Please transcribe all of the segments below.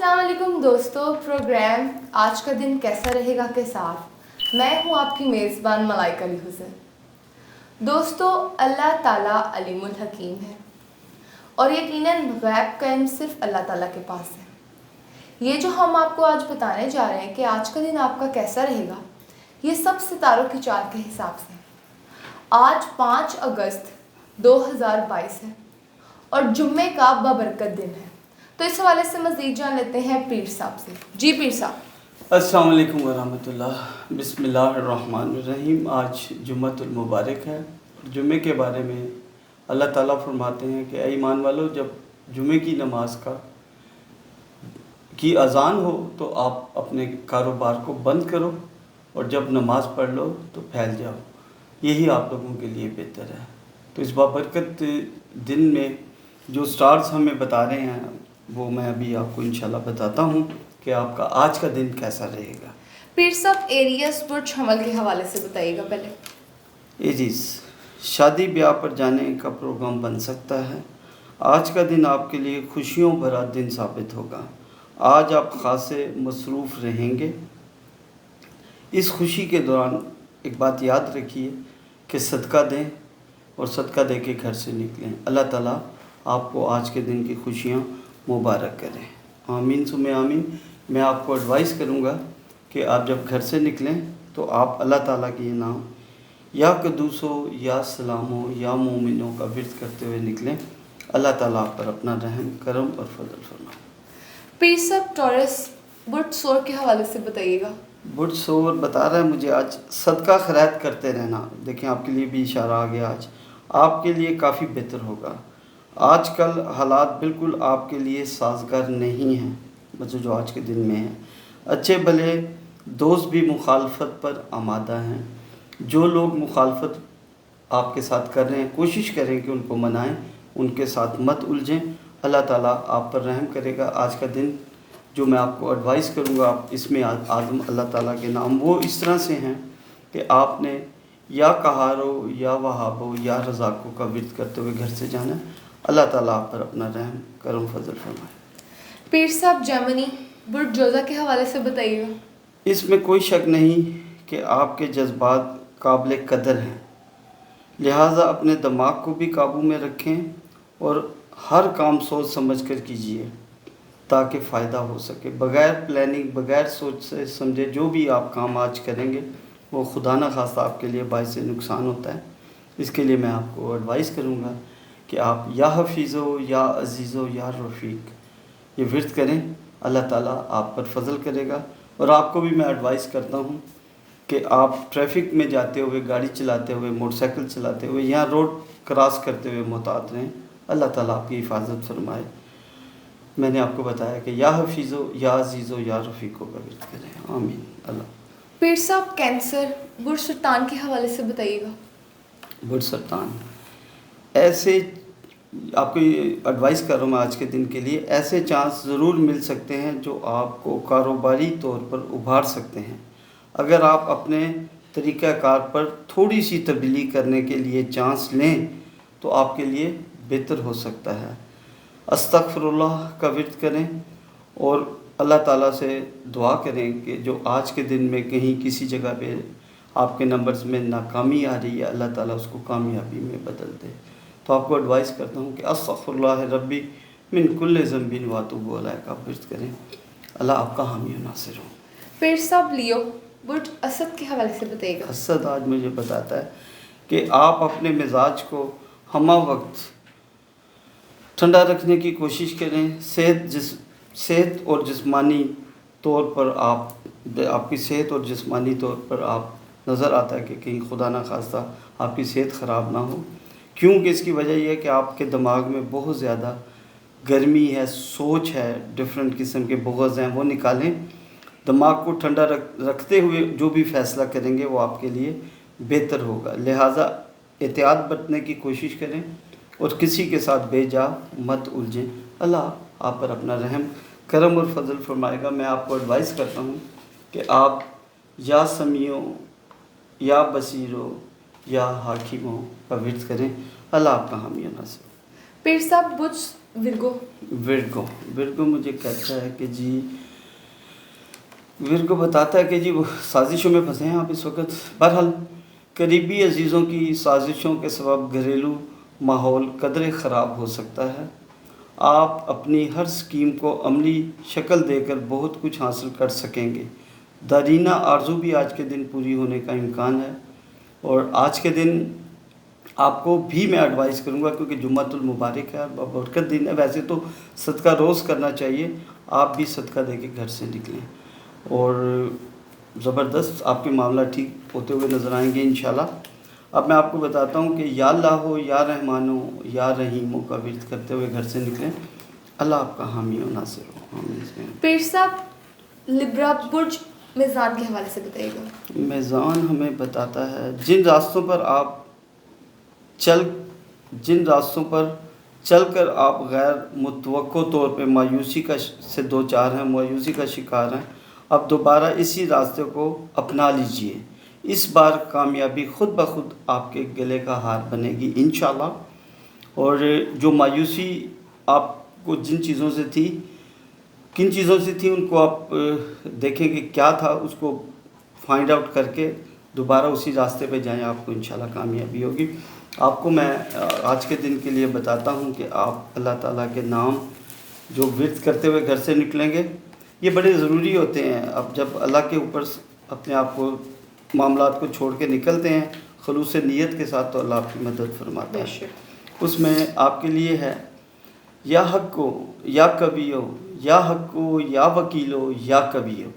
अस्सलाम वालेकुम दोस्तों, प्रोग्राम आज का दिन कैसा रहेगा के साथ मैं हूं आपकी मेज़बान मलाइका अली हुसैन। दोस्तों, अल्लाह ताला अलीमुल हकीम है और यकीनन गैब का इल्म सिर्फ अल्लाह ताला के पास है। ये जो हम आपको आज बताने जा रहे हैं कि आज का दिन आपका कैसा रहेगा, ये सब सितारों की चाल के हिसाब से। आज 5 अगस्त 2022 है और जुम्मे का बबरकत दिन है। तो इस हवाले से मज़ीद जान लेते हैं पीर साहब से। जी पीर साहब। अस्सलाम वालेकुम वरहमतुल्लाह। बिस्मिल्लाहिर्रहमानिर्रहीम। आज जुम्मतुल मुबारक है। जुम्मे के बारे में अल्लाह ताला फरमाते हैं कि ऐ ईमान वालों, जब जुम्मे की नमाज की अज़ान हो तो आप अपने कारोबार को बंद करो और जब नमाज पढ़ लो तो फैल जाओ। यही आप लोगों के लिए बेहतर है। तो इस बाबरकत दिन में जो स्टार्स हमें बता रहे हैं वो मैं अभी आपको इंशाल्लाह बताता हूँ कि आपका आज का दिन कैसा रहेगा। पीर साहब, एरियस बुर्ज हमल के हवाले से बताइएगा पहले। एरीज, शादी ब्याह पर जाने का प्रोग्राम बन सकता है। आज का दिन आपके लिए खुशियों भरा दिन साबित होगा। आज आप खासे मसरूफ़ रहेंगे। इस खुशी के दौरान एक बात याद रखिए कि सदका दें और सदका दे के घर से निकलें। अल्लाह ताला आपको आज के दिन की खुशियाँ मुबारक करें। आमीन सुमे आमीन। मैं आपको एडवाइस करूँगा कि आप जब घर से निकलें तो आप अल्लाह ताला के ये नाम या कदूसो या सलामो या मोमिनों का विर्द करते हुए निकलें। अल्लाह ताला आप पर अपना रहम करम और फजल फरमाए। पीर साहब, टॉरस बुर्ज सोर के हवाले से बताइएगा। बुर्ज सोर बता रहा है मुझे आज सदका खैरात करते रहना। देखें, आपके लिए भी इशारा आ गया। आज आपके लिए काफ़ी बेहतर होगा। आजकल हालात बिल्कुल आपके लिए साजगार नहीं हैं, मतलब जो आज के दिन में है। अच्छे भले दोस्त भी मुखालफत पर आमादा हैं। जो लोग मुखालफत आपके साथ कर रहे हैं, कोशिश करें कि उनको मनाएं, उनके साथ मत उलझें। अल्लाह ताला आप पर रहम करेगा। आज का दिन जो मैं आपको एडवाइस करूँगा, आप इसमें आज़म अल्लाह ताला के नाम वो इस तरह से हैं कि आपने या कहारो या वहाबो या रज़ाको का विर्द करते हुए घर से जाना है। अल्लाह ताला आप पर अपना रहम करम फजल फरमाए। पीर साहब, जर्मनी बुर्ज जोज़ा के हवाले से बताइएगा। इसमें कोई शक नहीं कि आपके जज्बात काबिल कदर हैं, लिहाजा अपने दिमाग को भी काबू में रखें और हर काम सोच समझ कर कीजिए ताकि फ़ायदा हो सके। बग़ैर प्लानिंग, बग़ैर सोच से समझे जो भी आप काम आज करेंगे वो खुदा न खास्ता आपके लिए बाइस नुकसान होता है। इसके लिए मैं आपको एडवाइस करूँगा कि आप या हफीज़ो या अज़ीज़ो या रफ़ीक ये विर्द करें। अल्लाह ताला आप पर फजल करेगा। और आपको भी मैं एडवाइस करता हूँ कि आप ट्रैफिक में जाते हुए, गाड़ी चलाते हुए, मोटरसाइकिल चलाते हुए, यहाँ रोड क्रॉस करते हुए मोहतात रहें। अल्लाह ताला आपकी हिफाजत फरमाए। मैंने आपको बताया कि या हफीज़ो या अज़ीज़ो या रफ़ीको का विर्द करें। आमीन। अल्लाह। पीर साहब, कैंसर बुर्ज सुल्तान के हवाले से बताइएगा। बुर्ज सुल्तान, ऐसे आपको एडवाइस कर रहा हूँ मैं आज के दिन के लिए। ऐसे चांस ज़रूर मिल सकते हैं जो आपको कारोबारी तौर पर उभार सकते हैं। अगर आप अपने तरीक़ाकार पर थोड़ी सी तब्दीली करने के लिए चांस लें तो आपके लिए बेहतर हो सकता है। अस्तगफिरुल्लाह का विर्द करें और अल्लाह ताला से दुआ करें कि जो आज के दिन में कहीं किसी जगह पे आपके नंबर्स में नाकामी आ रही है, अल्लाह ताला उसको कामयाबी में बदल दे। तो आपको एडवाइस करता हूँ कि अस्तगफिरुल्लाह रब्बी मिन कुल्लि ज़ंबिन व अतूबु अलैह का विर्द करें। अल्लाह आपका हामी और नासिर हो। पीर साहब, लियो बुर्ज असद के हवाले से बताइएगा। असद आज मुझे बताता है कि आप अपने मिजाज को हमा वक्त ठंडा रखने की कोशिश करें। सेहत और जिस्मानी तौर पर आपकी सेहत और जिस्मानी तौर पर आप नज़र आता है कि कहीं खुदा न खास्ता आपकी सेहत ख़राब ना हो, क्योंकि इसकी वजह यह है कि आपके दिमाग में बहुत ज़्यादा गर्मी है, सोच है, डिफरेंट किस्म के बुग़्ज़ हैं, वो निकालें। दिमाग को ठंडा रखते हुए जो भी फ़ैसला करेंगे वो आपके लिए बेहतर होगा। लिहाजा एहतियात बरतने की कोशिश करें और किसी के साथ बेजा मत उलझें। अल्लाह आप पर अपना रहम करम और फजल फरमाएगा। मैं आपको एडवाइस करता हूँ कि आप या समीओ या बसीरो या हाकिमों का विर्द करें। अल्लाह आपका हामी और नासिर। पीर साहब, बुर्ज ورگو مجھے کہتا ہے کہ جی ورگو بتاتا ہے کہ جی وہ سازشوں میں پھنسے ہیں آپ اس وقت. بہرحال قریبی عزیزوں کی سازشوں کے سبب گھریلو ماحول قدرے خراب ہو سکتا ہے. آپ اپنی ہر سکیم کو عملی شکل دے کر بہت کچھ حاصل کر سکیں گے. دیرینہ آرزو بھی آج کے دن پوری ہونے کا امکان ہے. اور آج کے دن آپ کو بھی میں ایڈوائز کروں گا کیونکہ جمعۃ المبارک ہے اور بابرکت دن ہے. ویسے تو صدقہ روز کرنا چاہیے, آپ بھی صدقہ دے کے گھر سے نکلیں اور زبردست آپ کے معاملہ ٹھیک ہوتے ہوئے نظر آئیں گے انشاءاللہ. اب میں آپ کو بتاتا ہوں کہ یا اللہ ہو یا رحمان ہو یا رحیم ہو کا ورد کرتے ہوئے گھر سے نکلیں. اللہ آپ کا حامی و ناصر ہو. پیر صاحب لبرا برج میزان کے حوالے سے بتائیے گا. میزان ہمیں بتاتا ہے جن راستوں پر چل کر آپ غیر متوقع طور پہ مایوسی سے دو چار ہیں, مایوسی کا شکار ہیں, اب دوبارہ اسی راستے کو اپنا لیجئے. اس بار کامیابی خود بخود آپ کے گلے کا ہار بنے گی انشاءاللہ. اور جو مایوسی آپ کو جن چیزوں سے تھی, کن چیزوں سے تھی, ان کو آپ دیکھیں کہ کیا تھا, اس کو فائنڈ آؤٹ کر کے دوبارہ اسی راستے پہ جائیں, آپ کو انشاءاللہ کامیابی ہوگی. آپ کو میں آج کے دن کے لیے بتاتا ہوں کہ آپ اللہ تعالیٰ کے نام جو ورد کرتے ہوئے گھر سے نکلیں گے یہ بڑے ضروری ہوتے ہیں. اب جب اللہ کے اوپر اپنے آپ کو معاملات کو چھوڑ کے نکلتے ہیں خلوص نیت کے ساتھ, تو اللہ آپ کی مدد فرماتا ہے. اس میں آپ کے لیے ہے یا حق کو یا کبھی ہو, یا حق کو یا وکیل ہو یا کبھی ہو.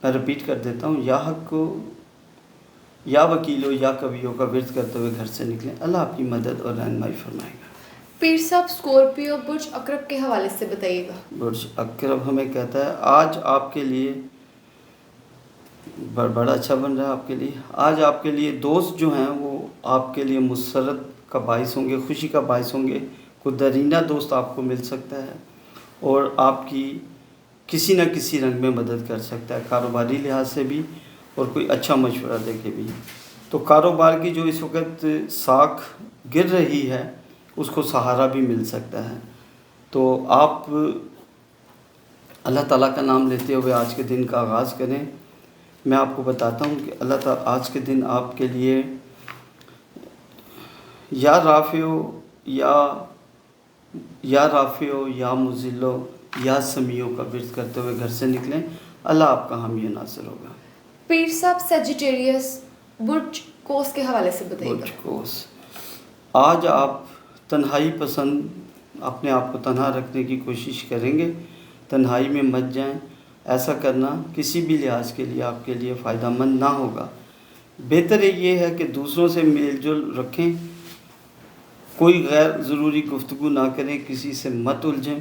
میں رپیٹ کر دیتا ہوں, یا حق کو یا وکیل ہو یا کبھی ہو کا ورد کرتے ہوئے گھر سے نکلیں. اللہ آپ کی مدد اور رہنمائی فرمائے گا. پیر صاحب اسکورپیو برج اقرب کے حوالے سے بتائیے گا. برج اقرب ہمیں کہتا ہے آج آپ کے لیے بڑا اچھا بن رہا ہے. آپ کے لیے آج آپ کے لیے دوست جو ہیں وہ آپ کے لیے مسرت کا باعث ہوں گے, خوشی کا باعث ہوں گے. کوئی دیرینہ دوست آپ کو مل سکتا ہے اور آپ کی کسی نہ کسی رنگ میں مدد کر سکتا ہے, کاروباری لحاظ سے بھی اور کوئی اچھا مشورہ دے کے بھی. تو کاروبار کی جو اس وقت ساکھ گر رہی ہے اس کو سہارا بھی مل سکتا ہے. تو آپ اللہ تعالیٰ کا نام لیتے ہوئے آج کے دن کا آغاز کریں. میں آپ کو بتاتا ہوں کہ اللہ تعالیٰ آج کے دن آپ کے لیے یا رافع یا مذل یا سمیع کا ورد کرتے ہوئے گھر سے نکلیں. اللہ آپ کا حامی و ناصر ہوگا. پیر صاحب سیجیٹیریس برج کوس کے حوالے سے بتائیے گا. برج کوس, آج آپ تنہائی پسند, اپنے آپ کو تنہا رکھنے کی کوشش کریں گے. تنہائی میں مت جائیں, ایسا کرنا کسی بھی لحاظ کے لیے آپ کے لیے فائدہ مند نہ ہوگا. بہتر یہ ہے کہ دوسروں سے میل جول رکھیں, کوئی غیر ضروری گفتگو نہ کریں, کسی سے مت الجھیں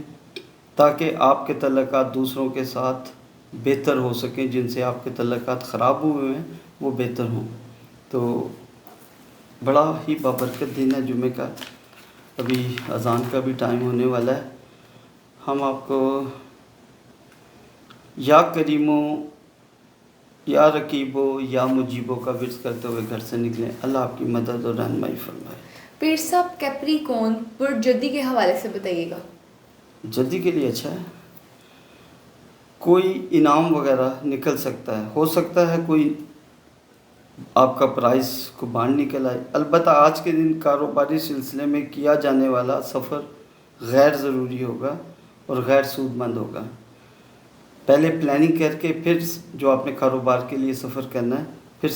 تاکہ آپ کے تعلقات دوسروں کے ساتھ بہتر ہو سکیں. جن سے آپ کے تعلقات خراب ہوئے ہیں وہ بہتر ہوں. تو بڑا ہی بابرکت دن ہے جمعے کا. ابھی اذان کا بھی ٹائم ہونے والا ہے. ہم آپ کو یا کریمو یا رقیبو یا مجیبو کا ورد کرتے ہوئے گھر سے نکلیں. اللہ آپ کی مدد اور رہنمائی فرمائے. پیر صاحب کیپریکون برج جدی کے حوالے سے بتائیے گا. جدی کے لیے اچھا ہے, کوئی انعام وغیرہ نکل سکتا ہے, ہو سکتا ہے کوئی آپ کا پرائز کو بانڈ نکل آئے. البتہ آج کے دن کاروباری سلسلے میں کیا جانے والا سفر غیر ضروری ہوگا اور غیر سود مند ہوگا. پہلے پلاننگ کر کے پھر جو آپ نے کاروبار کے لیے سفر کرنا ہے پھر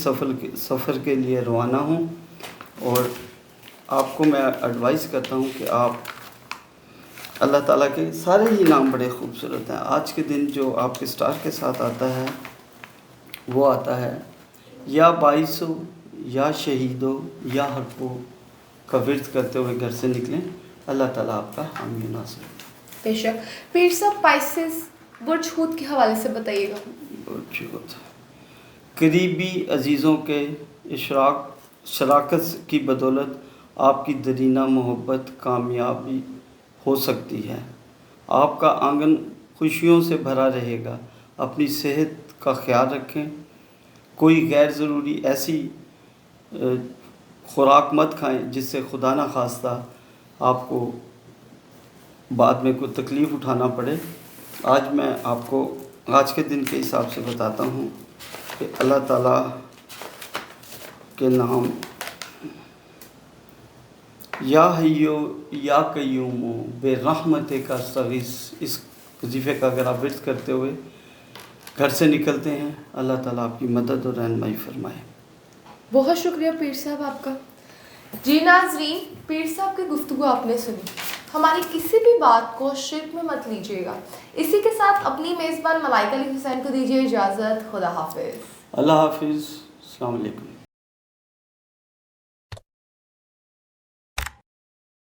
سفر کے لیے روانہ ہوں. اور آپ کو میں ایڈوائز کرتا ہوں کہ آپ اللہ تعالیٰ کے سارے ہی نام بڑے خوبصورت ہیں. آج کے دن جو آپ کے سٹار کے ساتھ آتا ہے وہ آتا ہے یا باعثو یا شہیدو یا حقو کا ورد کرتے ہوئے گھر سے نکلیں. اللہ تعالیٰ آپ کا حامی و ناصر. بے شک. پیر صاحب پائسس برج حوت کے حوالے سے بتائیے گا. برج حوت قریبی عزیزوں کے شراکت کی بدولت آپ کی دیرینہ محبت کامیابی ہو سکتی ہے. آپ کا آنگن خوشیوں سے بھرا رہے گا. اپنی صحت کا خیال رکھیں. کوئی غیر ضروری ایسی خوراک مت کھائیں جس سے خدا نخواستہ آپ کو بعد میں کوئی تکلیف اٹھانا پڑے. آج میں آپ کو آج کے دن کے حساب سے بتاتا ہوں کہ اللہ تعالیٰ کے نام یا حیو یا قیوم بے رحمت کا استغیث، اس وظیفے کا اگر آپ ورد کرتے ہوئے گھر سے نکلتے ہیں، اللہ تعالیٰ آپ کی مدد اور رہنمائی فرمائے. بہت شکریہ پیر صاحب آپ کا. جی ناظرین، پیر صاحب کی گفتگو آپ نے سنی. ہماری کسی بھی بات کو شرک میں مت لیجیے گا. اسی کے ساتھ اپنی میزبان ملائکہ علی حسین کو دیجیے اجازت. خدا حافظ. اللہ حافظ. السلام علیکم.